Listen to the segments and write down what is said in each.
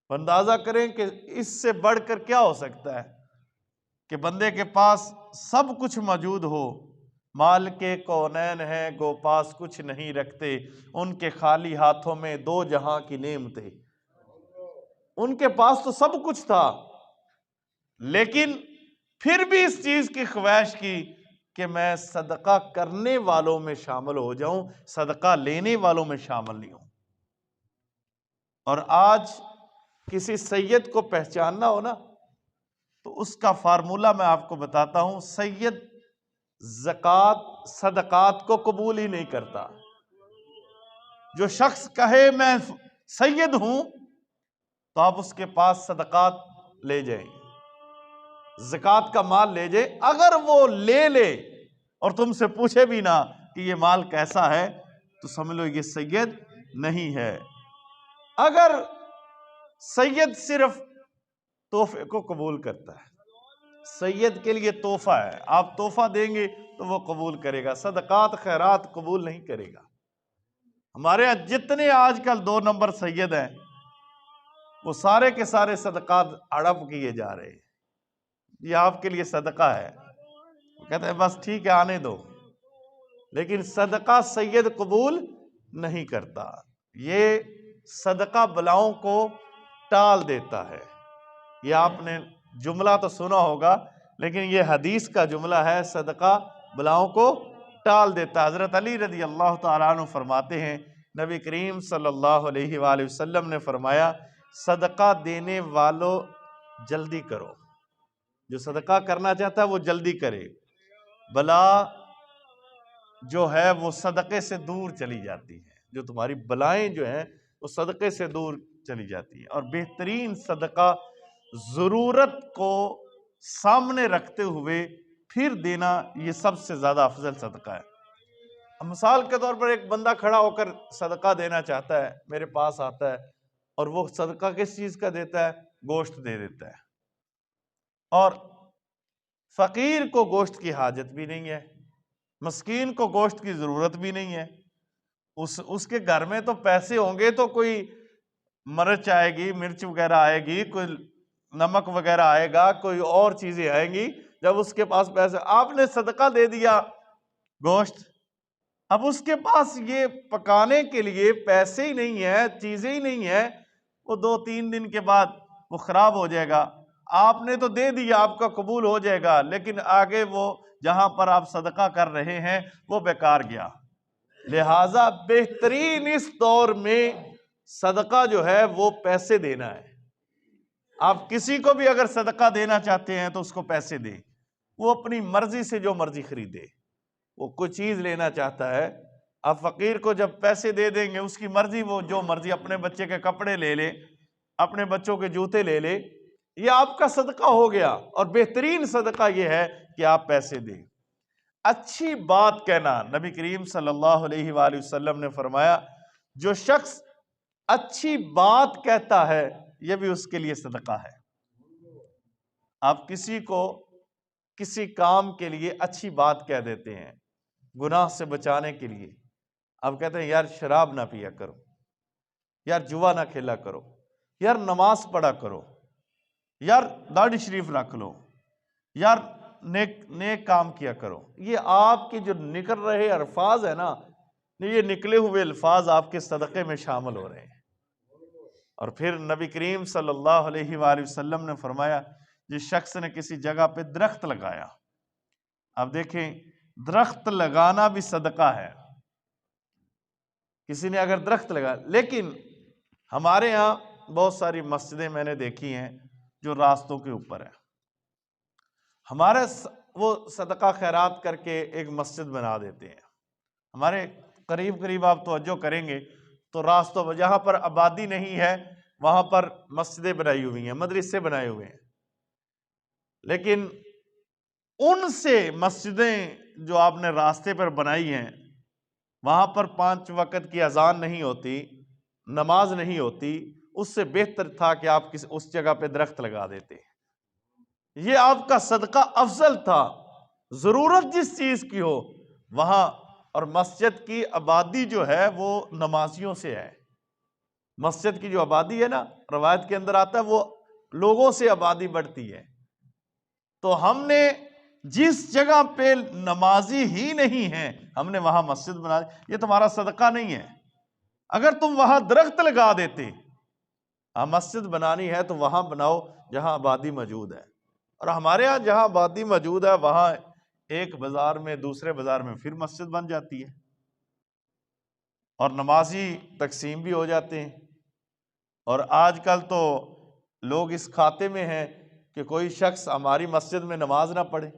اندازہ کریں کہ اس سے بڑھ کر کیا ہو سکتا ہے کہ بندے کے پاس سب کچھ موجود ہو، مال کے کونین ہیں گو پاس کچھ نہیں رکھتے، ان کے خالی ہاتھوں میں دو جہاں کی نعمتیں۔ ان کے پاس تو سب کچھ تھا، لیکن پھر بھی اس چیز کی خواہش کی کہ میں صدقہ کرنے والوں میں شامل ہو جاؤں، صدقہ لینے والوں میں شامل نہیں ہوں۔ اور آج کسی سید کو پہچاننا ہو نا تو اس کا فارمولہ میں آپ کو بتاتا ہوں۔ سید زکوٰۃ صدقات کو قبول ہی نہیں کرتا۔ جو شخص کہے میں سید ہوں تو آپ اس کے پاس صدقات لے جائیں، زکوٰۃ کا مال لے جائیں۔ اگر وہ لے لے اور تم سے پوچھے بھی نہ کہ یہ مال کیسا ہے تو سمجھ لو یہ سید نہیں ہے۔ اگر سید صرف تحفے کو قبول کرتا ہے، سید کے لیے تحفہ ہے، آپ تحفہ دیں گے تو وہ قبول کرے گا، صدقات خیرات قبول نہیں کرے گا۔ ہمارے ہاں جتنے آج کل 2 نمبر سید ہیں وہ سارے کے سارے صدقات ہڑپ کیے جا رہے ہیں۔ یہ آپ کے لیے صدقہ ہے، وہ کہتے ہیں بس ٹھیک ہے آنے دو، لیکن صدقہ سید قبول نہیں کرتا۔ یہ صدقہ بلاؤں کو ٹال دیتا ہے۔ یہ آپ نے جملہ تو سنا ہوگا لیکن یہ حدیث کا جملہ ہے، صدقہ بلاؤں کو ٹال دیتا ہے۔ حضرت علی رضی اللہ تعالیٰ عنہ فرماتے ہیں، نبی کریم صلی اللہ علیہ وآلہ وسلم نے فرمایا صدقہ دینے والوں جلدی کرو، جو صدقہ کرنا چاہتا ہے وہ جلدی کرے، بلا جو ہے وہ صدقے سے دور چلی جاتی ہے۔ جو تمہاری بلائیں جو ہیں وہ صدقے سے دور چلی جاتی ہیں۔ اور بہترین صدقہ ضرورت کو سامنے رکھتے ہوئے پھر دینا، یہ سب سے زیادہ افضل صدقہ ہے۔ اب مثال کے طور پر ایک بندہ کھڑا ہو کر صدقہ دینا چاہتا ہے، میرے پاس آتا ہے اور وہ صدقہ کس چیز کا دیتا ہے؟ گوشت دے دیتا ہے، اور فقیر کو گوشت کی حاجت بھی نہیں ہے، مسکین کو گوشت کی ضرورت بھی نہیں ہے، اس کے گھر میں تو پیسے ہوں گے تو کوئی مرچ آئے گی، مرچ وغیرہ آئے گی، کوئی نمک وغیرہ آئے گا، کوئی اور چیزیں آئیں گی۔ جب اس کے پاس پیسے، آپ نے صدقہ دے دیا گوشت، اب اس کے پاس یہ پکانے کے لیے پیسے ہی نہیں ہے، چیزیں ہی نہیں ہے، وہ 2-3 دن کے بعد وہ خراب ہو جائے گا۔ آپ نے تو دے دیا، آپ کا قبول ہو جائے گا، لیکن آگے وہ جہاں پر آپ صدقہ کر رہے ہیں وہ بیکار گیا۔ لہٰذا بہترین اس دور میں صدقہ جو ہے وہ پیسے دینا ہے۔ آپ کسی کو بھی اگر صدقہ دینا چاہتے ہیں تو اس کو پیسے دیں، وہ اپنی مرضی سے جو مرضی خریدے۔ وہ کوئی چیز لینا چاہتا ہے، آپ فقیر کو جب پیسے دے دیں گے اس کی مرضی، وہ جو مرضی، اپنے بچے کے کپڑے لے لے، اپنے بچوں کے جوتے لے لے، یہ آپ کا صدقہ ہو گیا۔ اور بہترین صدقہ یہ ہے کہ آپ پیسے دیں۔ اچھی بات کہنا، نبی کریم صلی اللہ علیہ وآلہ وسلم نے فرمایا جو شخص اچھی بات کہتا ہے یہ بھی اس کے لیے صدقہ ہے۔ آپ کسی کو کسی کام کے لیے اچھی بات کہہ دیتے ہیں، گناہ سے بچانے کے لیے، آپ کہتے ہیں یار شراب نہ پیا کرو، یار جوا نہ کھیلا کرو، یار نماز پڑھا کرو، یار داڑھی شریف رکھ لو، یار نیک کام کیا کرو۔ یہ آپ کے جو نکل رہے الفاظ ہیں نا، یہ نکلے ہوئے الفاظ آپ کے صدقے میں شامل ہو رہے ہیں۔ اور پھر نبی کریم صلی اللہ علیہ وآلہ وسلم نے فرمایا جس شخص نے کسی جگہ پہ درخت لگایا، اب دیکھیں درخت لگانا بھی صدقہ ہے۔ کسی نے اگر درخت لگا، لیکن ہمارے ہاں بہت ساری مسجدیں میں نے دیکھی ہیں جو راستوں کے اوپر ہیں، ہمارے وہ صدقہ خیرات کر کے ایک مسجد بنا دیتے ہیں۔ ہمارے قریب قریب آپ توجہ کریں گے تو راستوں پر جہاں پر آبادی نہیں ہے وہاں پر مسجدیں بنائی ہوئی ہیں، مدرسے بنائے ہوئے ہیں، لیکن ان سے مسجدیں جو آپ نے راستے پر بنائی ہیں وہاں پر 5 وقت کی اذان نہیں ہوتی، نماز نہیں ہوتی، اس سے بہتر تھا کہ آپ اس جگہ پہ درخت لگا دیتے۔ یہ آپ کا صدقہ افضل تھا۔ ضرورت جس چیز کی ہو وہاں، اور مسجد کی آبادی جو ہے وہ نمازیوں سے ہے، مسجد کی جو آبادی ہے نا، روایت کے اندر آتا ہے وہ لوگوں سے آبادی بڑھتی ہے، تو ہم نے جس جگہ پہ نمازی ہی نہیں ہے ہم نے وہاں مسجد بنا دی، یہ تمہارا صدقہ نہیں ہے۔ اگر تم وہاں درخت لگا دیتے، مسجد بنانی ہے تو وہاں بناؤ جہاں آبادی موجود ہے، اور ہمارے ہاں جہاں آبادی موجود ہے وہاں ایک بازار میں دوسرے بازار میں پھر مسجد بن جاتی ہے، اور نمازی تقسیم بھی ہو جاتے ہیں۔ اور آج کل تو لوگ اس کھاتے میں ہیں کہ کوئی شخص ہماری مسجد میں نماز نہ پڑھے،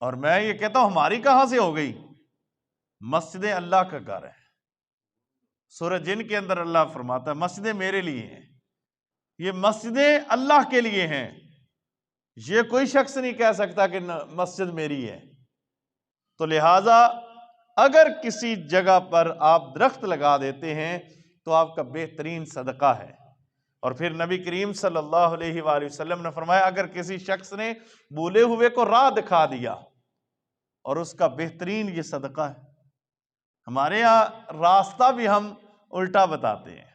اور میں یہ کہتا ہوں ہماری کہاں سے ہو گئی؟ مسجد اللہ کا گھر ہے۔ سورہ جن کے اندر اللہ فرماتا ہے مسجدیں میرے لیے ہیں، یہ مسجدیں اللہ کے لیے ہیں، یہ کوئی شخص نہیں کہہ سکتا کہ مسجد میری ہے۔ تو لہٰذا اگر کسی جگہ پر آپ درخت لگا دیتے ہیں تو آپ کا بہترین صدقہ ہے۔ اور پھر نبی کریم صلی اللہ علیہ وآلہ وسلم نے فرمایا اگر کسی شخص نے بھولے ہوئے کو راہ دکھا دیا اور اس کا بہترین یہ صدقہ ہے۔ ہمارے یہاں راستہ بھی ہم الٹا بتاتے ہیں،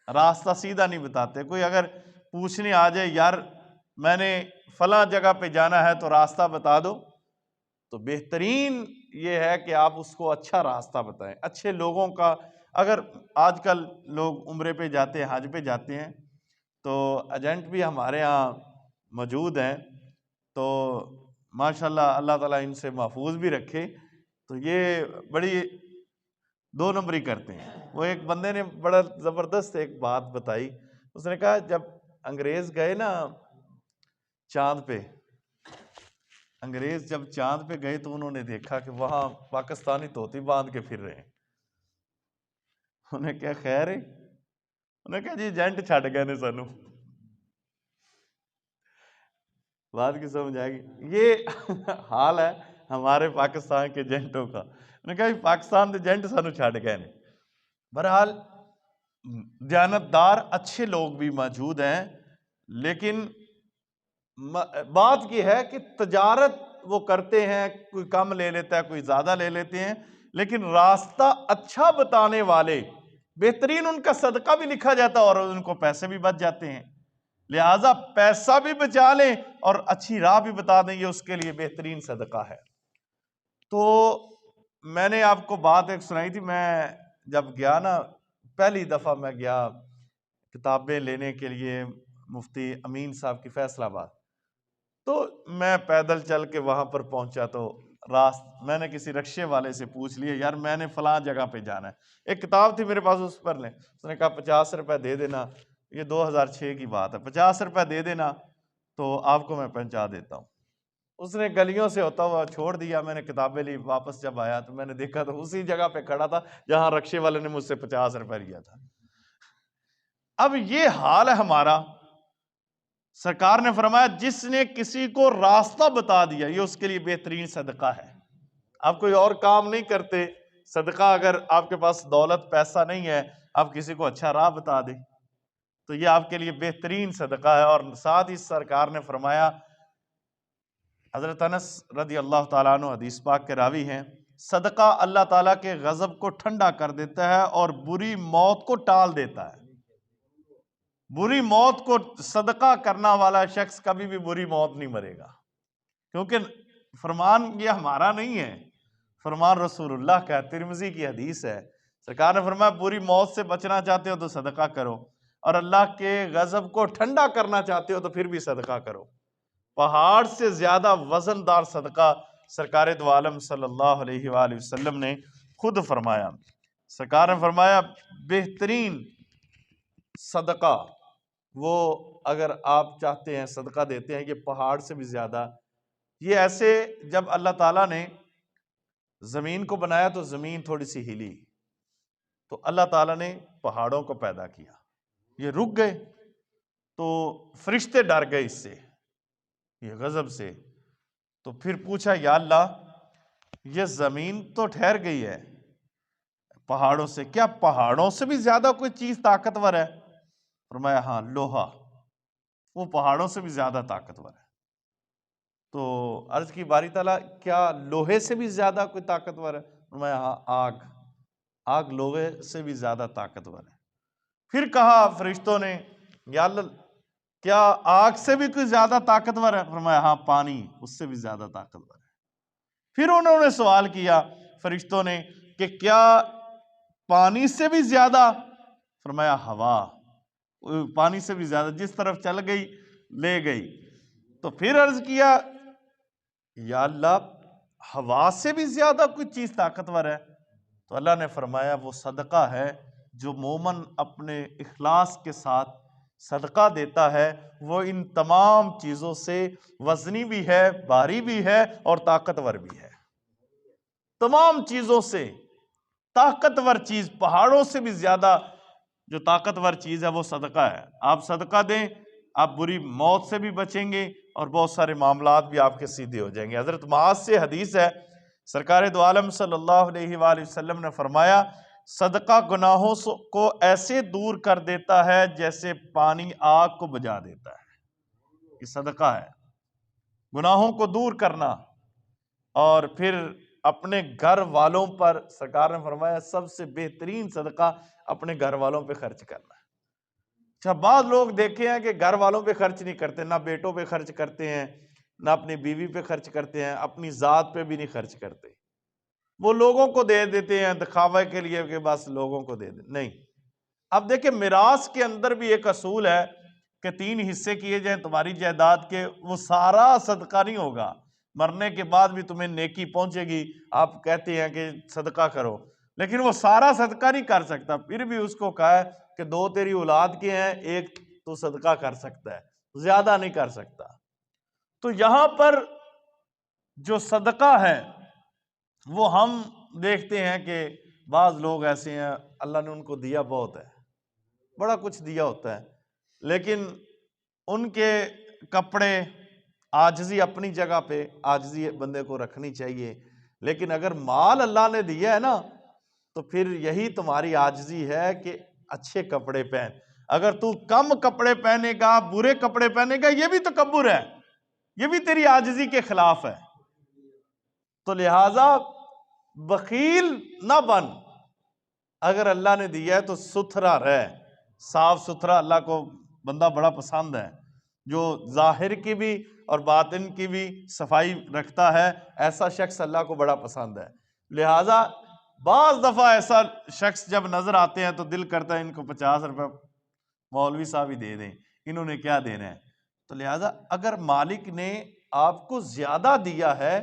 راستہ سیدھا نہیں بتاتے۔ کوئی اگر پوچھنے آ جائے یار میں نے فلاں جگہ پہ جانا ہے تو راستہ بتا دو، تو بہترین یہ ہے کہ آپ اس کو اچھا راستہ بتائیں، اچھے لوگوں کا۔ اگر آج کل لوگ عمرے پہ جاتے ہیں، حج پہ جاتے ہیں، تو ایجنٹ بھی ہمارے ہاں موجود ہیں، تو ماشاءاللہ اللہ تعالیٰ ان سے محفوظ بھی رکھے۔ تو یہ بڑی دو نمبری کرتے ہیں۔ وہ ایک بندے نے بڑا زبردست ایک بات بتائی، اس نے کہا جب انگریز گئے نا چاند پہ، انگریز جب چاند پہ گئے تو انہوں نے دیکھا کہ وہاں پاکستانی طوطی باندھ کے پھر رہے ہیں۔ انہیں کیا خیر ہے؟ انہیں کہا جی ایجنٹ چھٹ گئے نے سانو۔ بات کی سمجھ آئے گی؟ یہ حال ہے ہمارے پاکستان کے ایجنٹوں کا۔ انہیں کہا جی پاکستان کے ایجنٹ سانو چھٹ گئے نے۔ بہرحال دیانتدار اچھے لوگ بھی موجود ہیں، لیکن بات یہ ہے کہ تجارت وہ کرتے ہیں، کوئی کم لے لیتا ہے کوئی زیادہ لے لیتے ہیں، لیکن راستہ اچھا بتانے والے بہترین ان کا صدقہ بھی لکھا جاتا ہے اور ان کو پیسے بھی بچ جاتے ہیں۔ لہٰذا پیسہ بھی بچا لیں اور اچھی راہ بھی بتا دیں، یہ اس کے لیے بہترین صدقہ ہے۔ تو میں نے آپ کو بات ایک سنائی تھی، میں جب گیا نا پہلی دفعہ میں گیا کتابیں لینے کے لیے مفتی امین صاحب کی فیصل آباد، تو میں پیدل چل کے وہاں پر پہنچا تو میں نے کسی رکشے والے سے پوچھ لیا یار میں نے فلاں جگہ پہ جانا ہے، ایک کتاب تھی میرے پاس اس پر لیں، اس نے کہا 50 روپے دے دینا، یہ 2006 کی بات ہے، 50 روپے دے دینا تو آپ کو میں پہنچا دیتا ہوں۔ اس نے گلیوں سے ہوتا ہوا چھوڑ دیا، میں نے کتابیں لی، واپس جب آیا تو میں نے دیکھا تو اسی جگہ پہ کھڑا تھا جہاں رکشے والے نے مجھ سے 50 روپے لیا تھا۔ اب یہ حال ہے ہمارا۔ سرکار نے فرمایا جس نے کسی کو راستہ بتا دیا یہ اس کے لیے بہترین صدقہ ہے۔ آپ کوئی اور کام نہیں کرتے، صدقہ اگر آپ کے پاس دولت پیسہ نہیں ہے، آپ کسی کو اچھا راہ بتا دیں تو یہ آپ کے لیے بہترین صدقہ ہے۔ اور ساتھ ہی سرکار نے فرمایا، حضرت انس رضی اللہ تعالیٰ عنہ حدیث پاک کے راوی ہیں، صدقہ اللہ تعالیٰ کے غضب کو ٹھنڈا کر دیتا ہے اور بری موت کو ٹال دیتا ہے۔ بری موت کو صدقہ کرنا والا شخص کبھی بھی بری موت نہیں مرے گا، کیونکہ فرمان یہ ہمارا نہیں ہے، فرمان رسول اللہ کا ہے، ترمذی کی حدیث ہے۔ سرکار نے فرمایا بری موت سے بچنا چاہتے ہو تو صدقہ کرو، اور اللہ کے غضب کو ٹھنڈا کرنا چاہتے ہو تو پھر بھی صدقہ کرو۔ پہاڑ سے زیادہ وزن دار صدقہ سرکار دو عالم صلی اللہ علیہ وآلہ وسلم نے خود فرمایا۔ سرکار نے فرمایا بہترین صدقہ وہ اگر آپ چاہتے ہیں صدقہ دیتے ہیں، یہ پہاڑ سے بھی زیادہ، یہ ایسے جب اللہ تعالیٰ نے زمین کو بنایا تو زمین تھوڑی سی ہلی تو اللہ تعالیٰ نے پہاڑوں کو پیدا کیا، یہ رک گئے تو فرشتے ڈر گئے اس سے، یہ غضب سے، تو پھر پوچھا یا اللہ یہ زمین تو ٹھہر گئی ہے پہاڑوں سے، کیا پہاڑوں سے بھی زیادہ کوئی چیز طاقتور ہے؟ فرمایا ہاں لوہا، وہ پہاڑوں سے بھی زیادہ طاقتور ہے۔ تو عرض کی باری تعالیٰ کیا لوہے سے بھی زیادہ کوئی طاقتور ہے؟ فرمایا ہاں آگ لوہے سے بھی زیادہ طاقتور ہے۔ پھر کہا فرشتوں نے یا اللہ کیا آگ سے بھی کوئی زیادہ طاقتور ہے؟ فرمایا ہاں پانی اس سے بھی زیادہ طاقتور ہے۔ پھر انہوں نے سوال کیا فرشتوں نے کہ کیا پانی سے بھی زیادہ؟ فرمایا ہوا پانی سے بھی زیادہ، جس طرف چل گئی لے گئی۔ تو پھر عرض کیا یا اللہ ہوا سے بھی زیادہ کوئی چیز طاقتور ہے؟ تو اللہ نے فرمایا وہ صدقہ ہے جو مومن اپنے اخلاص کے ساتھ صدقہ دیتا ہے، وہ ان تمام چیزوں سے وزنی بھی ہے، بھاری بھی ہے اور طاقتور بھی ہے۔ تمام چیزوں سے طاقتور چیز، پہاڑوں سے بھی زیادہ جو طاقتور چیز ہے وہ صدقہ ہے۔ آپ صدقہ دیں، آپ بری موت سے بھی بچیں گے اور بہت سارے معاملات بھی آپ کے سیدھے ہو جائیں گے۔ حضرت معاذ سے حدیث ہے، سرکار دو عالم صلی اللہ علیہ وآلہ وسلم نے فرمایا صدقہ گناہوں کو ایسے دور کر دیتا ہے جیسے پانی آگ کو بجھا دیتا ہے۔ یہ صدقہ ہے، گناہوں کو دور کرنا۔ اور پھر اپنے گھر والوں پر سرکار نے فرمایا سب سے بہترین صدقہ اپنے گھر والوں پہ خرچ کرنا ہے۔ اچھا بعض لوگ دیکھے ہیں کہ گھر والوں پہ خرچ نہیں کرتے، نہ بیٹوں پہ خرچ کرتے ہیں، نہ اپنی بیوی پہ خرچ کرتے ہیں، اپنی ذات پہ بھی نہیں خرچ کرتے، وہ لوگوں کو دے دیتے ہیں دکھاوے کے لیے کہ بس لوگوں کو دے دیں۔ نہیں، اب دیکھیں میراث کے اندر بھی ایک اصول ہے کہ 3 حصے کیے جائیں تمہاری جائیداد کے، وہ سارا صدقہ نہیں ہوگا، مرنے کے بعد بھی تمہیں نیکی پہنچے گی، آپ کہتے ہیں کہ صدقہ کرو، لیکن وہ سارا صدقہ نہیں کر سکتا۔ پھر بھی اس کو کہا ہے کہ 2 تیری اولاد کے ہیں، 1 تو صدقہ کر سکتا ہے، زیادہ نہیں کر سکتا۔ تو یہاں پر جو صدقہ ہے وہ ہم دیکھتے ہیں کہ بعض لوگ ایسے ہیں اللہ نے ان کو دیا بہت ہے، بڑا کچھ دیا ہوتا ہے، لیکن ان کے کپڑے، عاجزی اپنی جگہ پہ، عاجزی بندے کو رکھنی چاہیے، لیکن اگر مال اللہ نے دیا ہے نا تو پھر یہی تمہاری عاجزی ہے کہ اچھے کپڑے پہن۔ اگر تو کم کپڑے پہنے گا، برے کپڑے پہنے گا، یہ بھی تکبر ہے، یہ بھی تیری عاجزی کے خلاف ہے۔ تو لہٰذا بخیل نہ بن، اگر اللہ نے دیا ہے تو ستھرا رہ، صاف ستھرا۔ اللہ کو بندہ بڑا پسند ہے جو ظاہر کی بھی اور باطن کی بھی صفائی رکھتا ہے، ایسا شخص اللہ کو بڑا پسند ہے۔ لہٰذا بعض دفعہ ایسا شخص جب نظر آتے ہیں تو دل کرتا ہے ان کو 50 روپے مولوی صاحب ہی دے دیں، انہوں نے کیا دینا ہے۔ تو لہٰذا اگر مالک نے آپ کو زیادہ دیا ہے،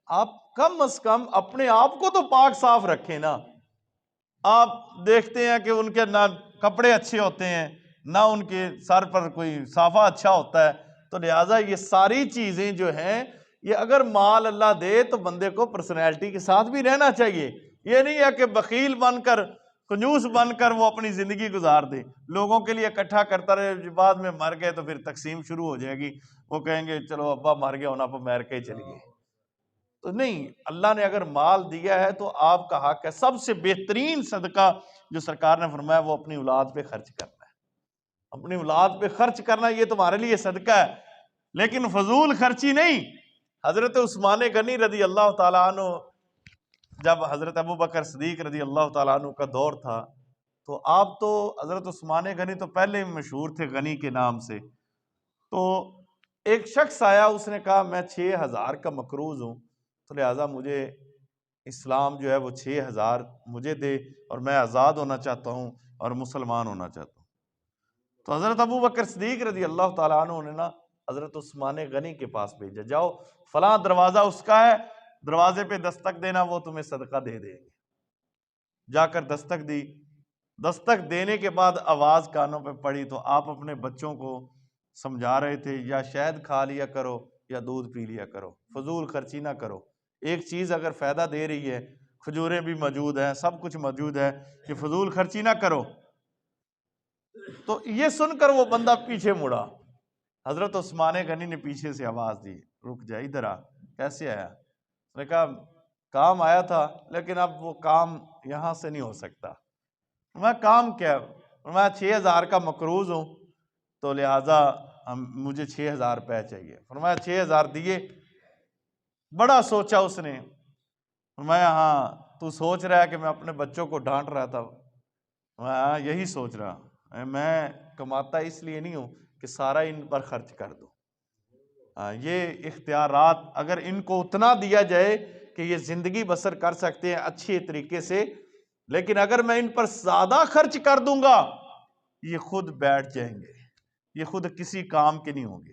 آپ کم از کم اپنے آپ کو تو پاک صاف رکھیں نا۔ آپ دیکھتے ہیں کہ ان کے نہ کپڑے اچھے ہوتے ہیں، نہ ان کے سر پر کوئی صافہ اچھا ہوتا ہے، تو لہٰذا یہ ساری چیزیں جو ہیں یہ اگر مال اللہ دے تو بندے کو پرسنالٹی کے ساتھ بھی رہنا چاہیے۔ یہ نہیں ہے کہ بخیل بن کر، کنجوس بن کر وہ اپنی زندگی گزار دے، لوگوں کے لیے اکٹھا کرتا رہے، بعد میں مر گئے تو پھر تقسیم شروع ہو جائے گی، وہ کہیں گے چلو ابا مر گیا ہونا، اب امریکہ ہی چلی گئے۔ تو نہیں، اللہ نے اگر مال دیا ہے تو آپ کا حق ہے۔ سب سے بہترین صدقہ جو سرکار نے فرمایا وہ اپنی اولاد پہ خرچ کرنا ہے، اپنی اولاد پہ خرچ کرنا، یہ تمہارے لیے صدقہ ہے، لیکن فضول خرچی نہیں۔ حضرت عثمان غنی رضی اللہ تعالیٰ عنہ، جب حضرت ابوبکر صدیق رضی اللہ تعالیٰ عنہ کا دور تھا تو آپ تو حضرت عثمان غنی تو پہلے ہی مشہور تھے غنی کے نام سے، تو ایک شخص آیا، اس نے کہا میں 6000 کا مقروض ہوں، تو لہٰذا مجھے اسلام جو ہے وہ 6000 مجھے دے، اور میں آزاد ہونا چاہتا ہوں اور مسلمان ہونا چاہتا ہوں۔ تو حضرت ابوبکر صدیق رضی اللہ تعالیٰ عنہ نے نا حضرت عثمان غنی کے پاس بھیجا، جاؤ فلاں دروازہ اس کا ہے، دروازے پہ دستک دینا، وہ تمہیں صدقہ دے دیں گے۔ جا کر دستک دی، دستک دینے کے بعد آواز کانوں پہ پڑی تو آپ اپنے بچوں کو سمجھا رہے تھے یا شہد کھا لیا کرو یا دودھ پی لیا کرو، فضول خرچی نہ کرو۔ ایک چیز اگر فائدہ دے رہی ہے، کھجوریں بھی موجود ہیں، سب کچھ موجود ہے، کہ فضول خرچی نہ کرو۔ تو یہ سن کر وہ بندہ پیچھے مڑا، حضرت عثمان غنی نے پیچھے سے آواز دی، رک جا ادھر آ۔ کیسے آیا؟ اس نے کہا کام آیا تھا لیکن اب وہ کام یہاں سے نہیں ہو سکتا۔ میں کام کیا؟ میں 6000 کا مقروض ہوں، تو لہٰذا مجھے 6000 روپے چاہیے۔ فرمایا 6000 دیے؟ بڑا سوچا اس نے، فرمایا ہاں تو سوچ رہا ہے کہ میں اپنے بچوں کو ڈانٹ رہا تھا؟ ہاں یہی سوچ رہا۔ میں کماتا اس لیے نہیں ہوں کہ سارا ان پر خرچ کر دوں. یہ اختیارات اگر ان کو اتنا دیا جائے کہ یہ زندگی بسر کر سکتے ہیں اچھے طریقے سے، لیکن اگر میں ان پر زیادہ خرچ کر دوں گا یہ خود بیٹھ جائیں گے، یہ خود کسی کام کے نہیں ہوں گے.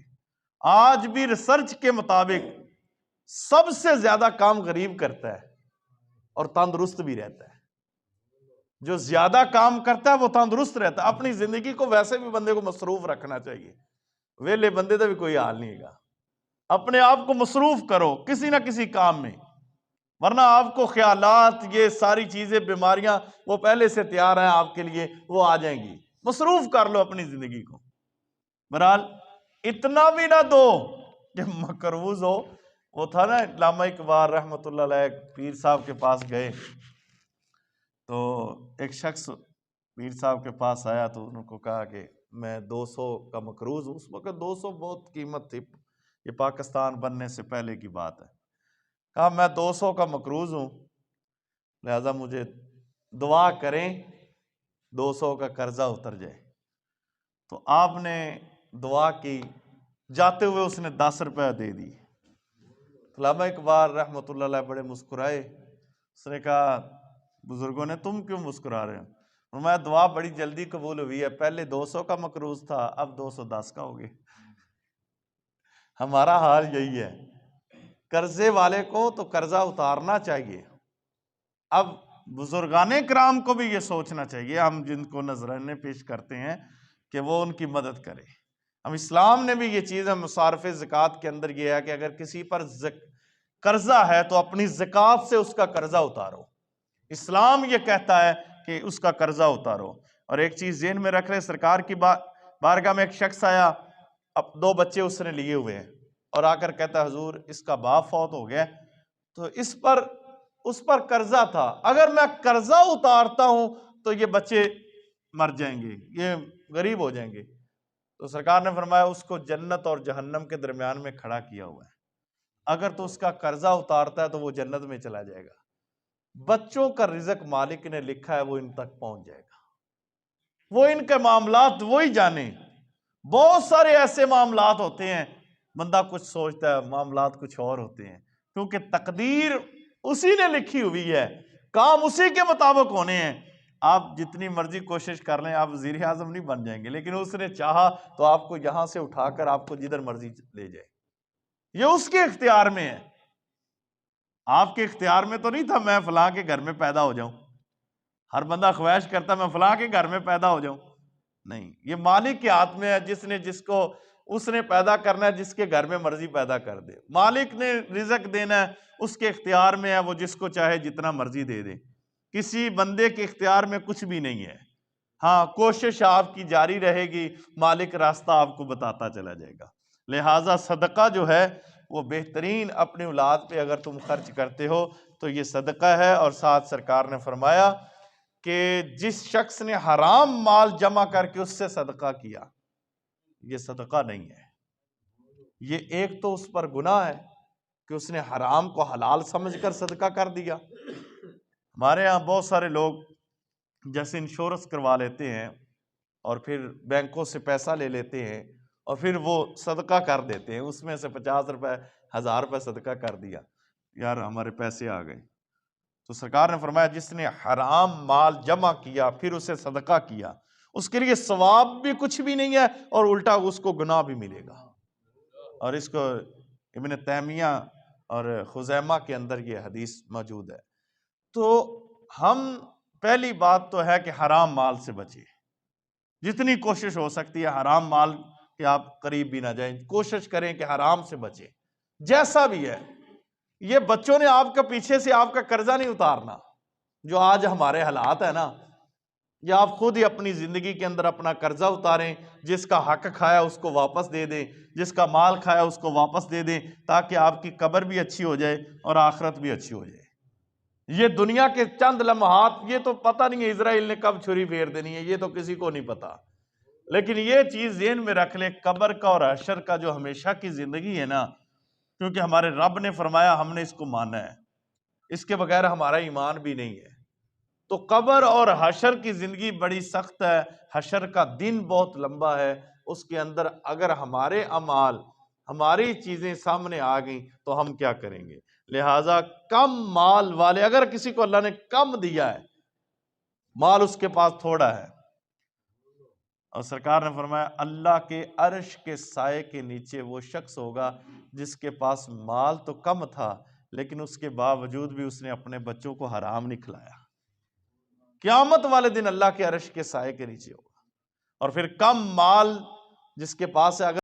آج بھی ریسرچ کے مطابق سب سے زیادہ کام غریب کرتا ہے اور تندرست بھی رہتا ہے. جو زیادہ کام کرتا ہے وہ تندرست رہتا ہے. اپنی زندگی کو ویسے بھی بندے کو مصروف رکھنا چاہیے، ویلے بندے کا بھی کوئی حال نہیں گا. اپنے آپ کو مصروف کرو کسی نہ کسی کام میں، ورنہ آپ کو خیالات، یہ ساری چیزیں، بیماریاں وہ پہلے سے تیار ہیں آپ کے لیے، وہ آ جائیں گی. مصروف کر لو اپنی زندگی کو. بہرحال اتنا بھی نہ دو کہ مقروض ہو. وہ تھا نا علامہ اقبال رحمۃ اللہ علیہ پیر صاحب کے پاس گئے تو ایک شخص پیر صاحب کے پاس آیا تو انہوں کو کہا کہ میں 200 کا مقروض ہوں. اس وقت 200 بہت قیمت تھی، یہ پاکستان بننے سے پہلے کی بات ہے. کہا میں 200 کا مقروض ہوں، لہذا مجھے دعا کریں 200 کا قرضہ اتر جائے. تو آپ نے دعا کی، جاتے ہوئے اس نے 10 روپے دے دی. علامہ اقبال رحمۃ اللہ علیہ بڑے مسکرائے. اس نے کہا بزرگوں نے تم کیوں مسکرا رہے ہو؟ میں دعا بڑی جلدی قبول ہوئی ہے، پہلے 200 کا مقروض تھا اب 210 کا ہو گیا. ہمارا حال یہی ہے، قرضے والے کو تو قرضہ اتارنا چاہیے. اب بزرگان کرام کو بھی یہ سوچنا چاہیے، ہم جن کو نذرانے پیش کرتے ہیں کہ وہ ان کی مدد کرے. ہم اسلام نے بھی یہ چیز ہے، مصارف زکوٰۃ کے اندر یہ ہے کہ اگر کسی پر قرضہ ہے تو اپنی زکوٰۃ سے اس کا قرضہ اتارو. اسلام یہ کہتا ہے کہ اس کا قرضہ اتارو. اور ایک چیز ذہن میں رکھ رہے، سرکار کی بارگاہ میں ایک شخص آیا، اب 2 بچے اس نے لیے ہوئے ہیں اور آ کر کہتا ہے حضور اس کا باپ فوت ہو گیا تو اس پر قرضہ تھا، اگر میں قرضہ اتارتا ہوں تو یہ بچے مر جائیں گے، یہ غریب ہو جائیں گے. تو سرکار نے فرمایا اس کو جنت اور جہنم کے درمیان میں کھڑا کیا ہوا ہے، اگر تو اس کا قرضہ اتارتا ہے تو وہ جنت میں چلا جائے گا. بچوں کا رزق مالک نے لکھا ہے وہ ان تک پہنچ جائے گا، وہ ان کے معاملات وہی جانے. بہت سارے ایسے معاملات ہوتے ہیں بندہ کچھ سوچتا ہے معاملات کچھ اور ہوتے ہیں، کیونکہ تقدیر اسی نے لکھی ہوئی ہے، کام اسی کے مطابق ہونے ہیں. آپ جتنی مرضی کوشش کر لیں آپ وزیر اعظم نہیں بن جائیں گے، لیکن اس نے چاہا تو آپ کو یہاں سے اٹھا کر آپ کو جدھر مرضی لے جائے. یہ اس کے اختیار میں ہے، آپ کے اختیار میں تو نہیں تھا میں فلاں کے گھر میں پیدا ہو جاؤں. ہر بندہ خواہش کرتا میں فلاں کے گھر میں پیدا ہو جاؤں، نہیں، یہ مالک کے ہاتھ میں ہے. جس کو اس نے پیدا کرنا ہے، جس کے گھر میں مرضی پیدا کر دے. مالک نے رزق دینا ہے، اس کے اختیار میں ہے، وہ جس کو چاہے جتنا مرضی دے دے. کسی بندے کے اختیار میں کچھ بھی نہیں ہے. ہاں کوشش آپ کی جاری رہے گی، مالک راستہ آپ کو بتاتا چلا جائے گا. لہٰذا صدقہ جو ہے وہ بہترین اپنی اولاد پہ اگر تم خرچ کرتے ہو تو یہ صدقہ ہے. اور ساتھ سرکار نے فرمایا کہ جس شخص نے حرام مال جمع کر کے اس سے صدقہ کیا، یہ صدقہ نہیں ہے. یہ ایک تو اس پر گناہ ہے کہ اس نے حرام کو حلال سمجھ کر صدقہ کر دیا. ہمارے ہاں بہت سارے لوگ جیسے انشورنس کروا لیتے ہیں اور پھر بینکوں سے پیسہ لے لیتے ہیں اور پھر وہ صدقہ کر دیتے ہیں، اس میں سے 50 روپے 1000 روپے صدقہ کر دیا، یار ہمارے پیسے آ گئے. تو سرکار نے فرمایا جس نے حرام مال جمع کیا پھر اسے صدقہ کیا، اس کے لیے ثواب بھی کچھ بھی نہیں ہے اور الٹا اس کو گناہ بھی ملے گا. اور اس کو ابن تیمیہ اور خزیمہ کے اندر یہ حدیث موجود ہے. تو ہم پہلی بات تو ہے کہ حرام مال سے بچیں، جتنی کوشش ہو سکتی ہے حرام مال کہ آپ قریب بھی نہ جائیں، کوشش کریں کہ حرام سے بچیں جیسا بھی ہے. یہ بچوں نے آپ کا پیچھے سے آپ کا قرضہ نہیں اتارنا. جو آج ہمارے حالات ہے نا، یا آپ خود ہی اپنی زندگی کے اندر اپنا قرضہ اتاریں، جس کا حق کھایا اس کو واپس دے دیں، جس کا مال کھایا اس کو واپس دے دیں، تاکہ آپ کی قبر بھی اچھی ہو جائے اور آخرت بھی اچھی ہو جائے. یہ دنیا کے چند لمحات، یہ تو پتہ نہیں ہے اسرائیل نے کب چھری پھیر دینی ہے، یہ تو کسی کو نہیں پتا. لیکن یہ چیز ذہن میں رکھ لیں، قبر کا اور حشر کا جو ہمیشہ کی زندگی ہے نا، کیونکہ ہمارے رب نے فرمایا ہم نے اس کو مانا ہے، اس کے بغیر ہمارا ایمان بھی نہیں ہے. تو قبر اور حشر کی زندگی بڑی سخت ہے، حشر کا دن بہت لمبا ہے، اس کے اندر اگر ہمارے اعمال، ہماری چیزیں سامنے آ گئیں تو ہم کیا کریں گے؟ لہٰذا کم مال والے، اگر کسی کو اللہ نے کم دیا ہے، مال اس کے پاس تھوڑا ہے، اور سرکار نے فرمایا اللہ کے عرش کے سائے کے نیچے وہ شخص ہوگا جس کے پاس مال تو کم تھا لیکن اس کے باوجود بھی اس نے اپنے بچوں کو حرام نہیں کھلایا، قیامت والے دن اللہ کے عرش کے سائے کے نیچے ہوگا۔ اور پھر کم مال جس کے پاس ہے، اگر